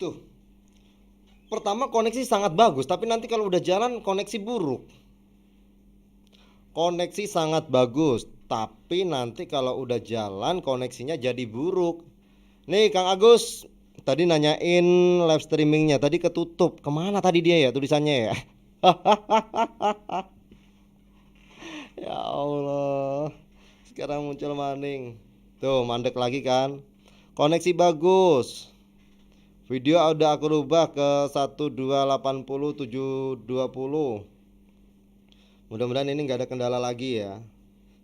Tuh, pertama koneksi sangat bagus, tapi nanti kalau udah jalan koneksi buruk. Koneksi sangat bagus, tapi nanti kalau udah jalan koneksinya jadi buruk. Nih Kang Agus, tadi nanyain live streamingnya, tadi ketutup. Kemana tadi dia ya tulisannya ya? Ya Allah, sekarang muncul maning. Tuh, mandek lagi kan? Koneksi bagus. Video udah aku rubah ke 1280720. Mudah-mudahan ini nggak ada kendala lagi ya.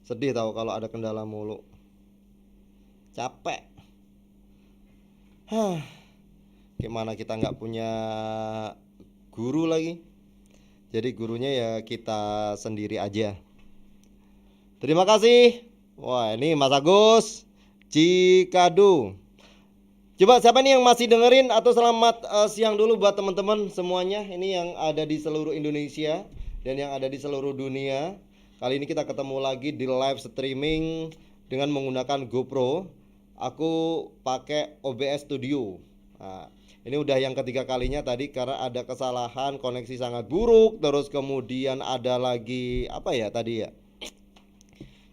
Sedih tahu kalau ada kendala mulu. Capek. Hah, gimana kita nggak punya guru lagi? Jadi gurunya ya kita sendiri aja. Terima kasih. Wah, ini Mas Agus Cikadu. Coba siapa nih yang masih dengerin atau selamat siang dulu buat teman-teman semuanya. Ini yang ada di seluruh Indonesia dan yang ada di seluruh dunia. Kali ini kita ketemu lagi di live streaming dengan menggunakan GoPro. Aku pakai OBS Studio. Nah, ini udah yang ketiga kalinya tadi karena ada kesalahan koneksi sangat buruk. Terus kemudian ada lagi apa ya tadi ya?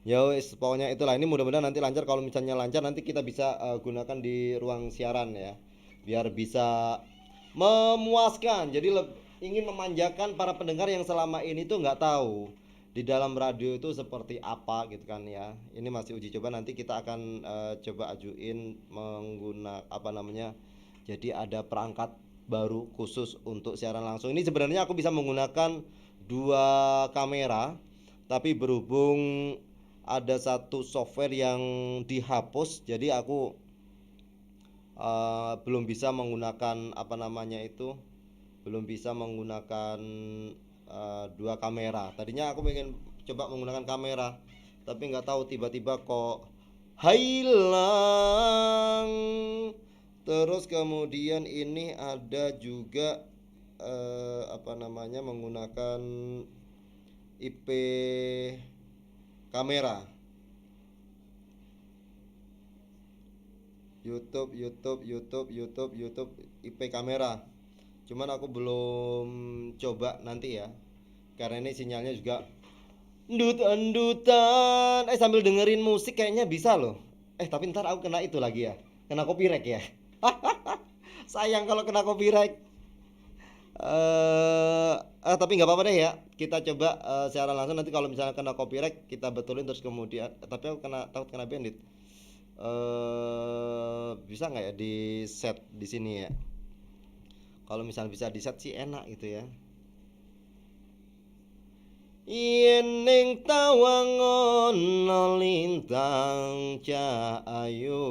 Ya wis, pokoknya itulah. Ini mudah-mudahan nanti lancar. Kalau misalnya lancar nanti kita bisa gunakan di ruang siaran ya, biar bisa memuaskan. Jadi ingin memanjakan para pendengar yang selama ini tuh nggak tahu di dalam radio itu seperti apa gitu kan ya. Ini masih uji coba, nanti kita akan coba ajuin menggunakan apa namanya. Jadi ada perangkat baru khusus untuk siaran langsung. Ini sebenarnya aku bisa menggunakan dua kamera, tapi berhubung ada satu software yang dihapus, jadi aku belum bisa menggunakan apa namanya itu, belum bisa menggunakan dua kamera. Tadinya aku pengen coba menggunakan kamera, tapi nggak tahu tiba-tiba kok hilang. Terus kemudian ini ada juga apa namanya menggunakan IP kamera. YouTube IP kamera. Cuman aku belum coba nanti ya. Karena ini sinyalnya juga endut-endutan. Sambil dengerin musik kayaknya bisa loh. Tapi ntar aku kena itu lagi ya. Kena copyright ya. Sayang kalau kena copyright. Tapi nggak apa-apa deh ya. Kita coba secara langsung, nanti kalau misalnya kena copyright kita betulin terus kemudian. Tapi aku takut kena bandit. Bisa nggak ya di set di sini ya? Kalau misalnya bisa di set sih enak gitu ya. Yen ning tawangon lintang cahayu.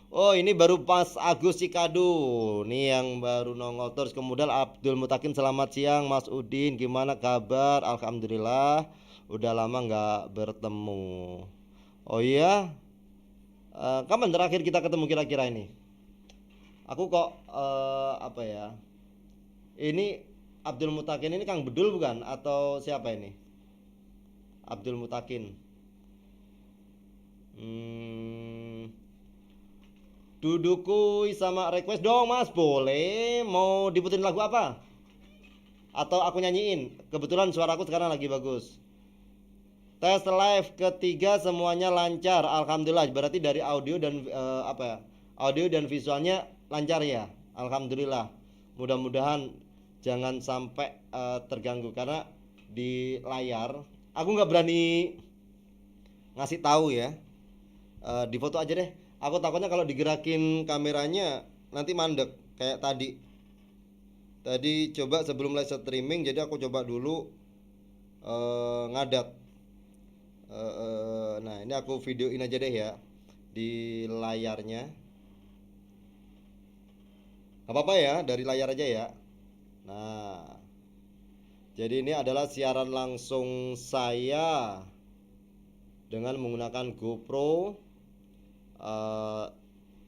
Oh, ini baru pas Agus Cikadu. Nih yang baru nongol. Terus kemudian Abdul Mutakin, selamat siang Mas Udin, gimana kabar? Alhamdulillah, udah lama nggak bertemu. Oh iya, kapan terakhir kita ketemu kira-kira ini? Aku kok apa ya? Ini Abdul Mutakin ini Kang Bedul bukan? Atau siapa ini? Abdul Mutakin. Dudukui sama request dong Mas, boleh. Mau diputin lagu apa? Atau aku nyanyiin? Kebetulan suaraku sekarang lagi bagus. Tes live ketiga semuanya lancar, alhamdulillah. Berarti dari audio dan apa ya? Audio dan visualnya lancar ya, alhamdulillah. Mudah-mudahan jangan sampai terganggu karena di layar aku nggak berani ngasih tahu ya. Di foto aja deh. Aku takutnya kalau digerakin kameranya nanti mandek kayak tadi. Tadi coba sebelum live streaming, jadi aku coba dulu ngadat. Nah ini aku videoin aja deh ya di layarnya. Gak apa-apa ya, dari layar aja ya. Nah, jadi ini adalah siaran langsung saya dengan menggunakan GoPro.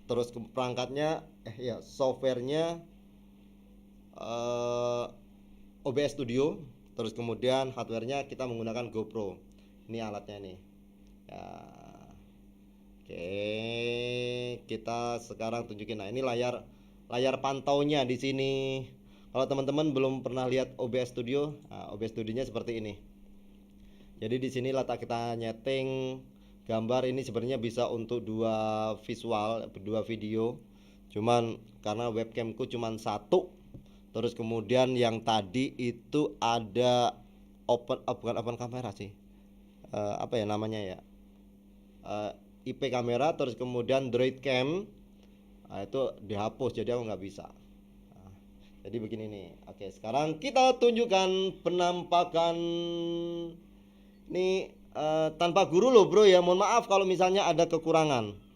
Terus perangkatnya ya softwarenya OBS Studio. Terus kemudian hardwarenya kita menggunakan GoPro. Ini alatnya nih ya. Oke, kita sekarang tunjukin. Nah ini layar layar pantaunya di sini. Kalau teman-teman belum pernah lihat OBS Studio, nah, OBS Studio-nya seperti ini. Jadi di sini letak kita nyeting gambar. Ini sebenarnya bisa untuk dua visual, dua video. Cuman karena webcamku cuman satu. Terus kemudian yang tadi itu ada bukan open kamera sih. Apa ya namanya ya? IP kamera, terus kemudian Droid Cam. Nah, itu dihapus, jadi aku nggak bisa. Nah, jadi begini nih. Oke, sekarang kita tunjukkan penampakan nih, tanpa guru loh bro ya. Mohon maaf kalau misalnya ada kekurangan.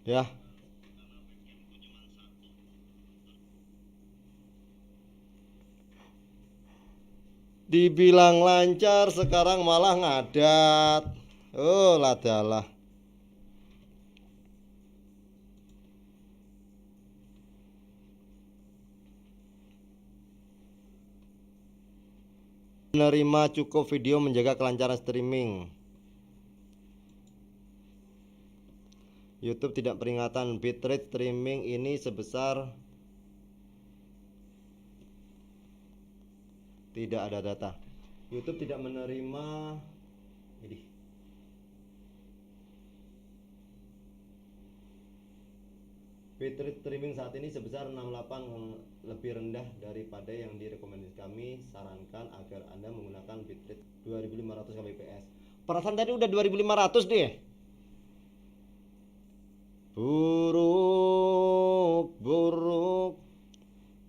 Ya, dibilang lancar sekarang malah ngadat. Oh ladalah. Menerima cukup video menjaga kelancaran streaming. YouTube tidak peringatan bitrate streaming ini sebesar tidak ada data. YouTube tidak menerima ini. Bitrate streaming saat ini sebesar 68, lebih rendah daripada yang direkomendasi. Kami sarankan agar Anda menggunakan bitrate 2500 kbps. Perasaan tadi udah 2500 deh. Buruk.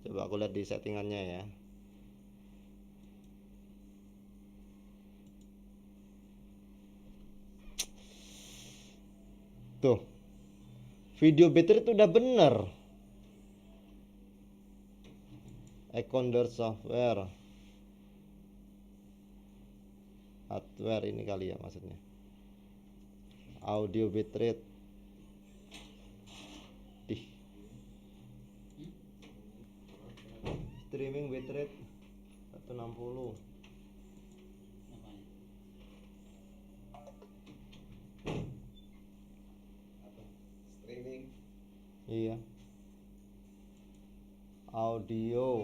Coba aku lihat di settingannya ya. Tuh. Video bitrate udah bener. Econder software. Hardware ini kali ya maksudnya. Audio bitrate. Streaming bitrate 160. Streaming. Iya. Audio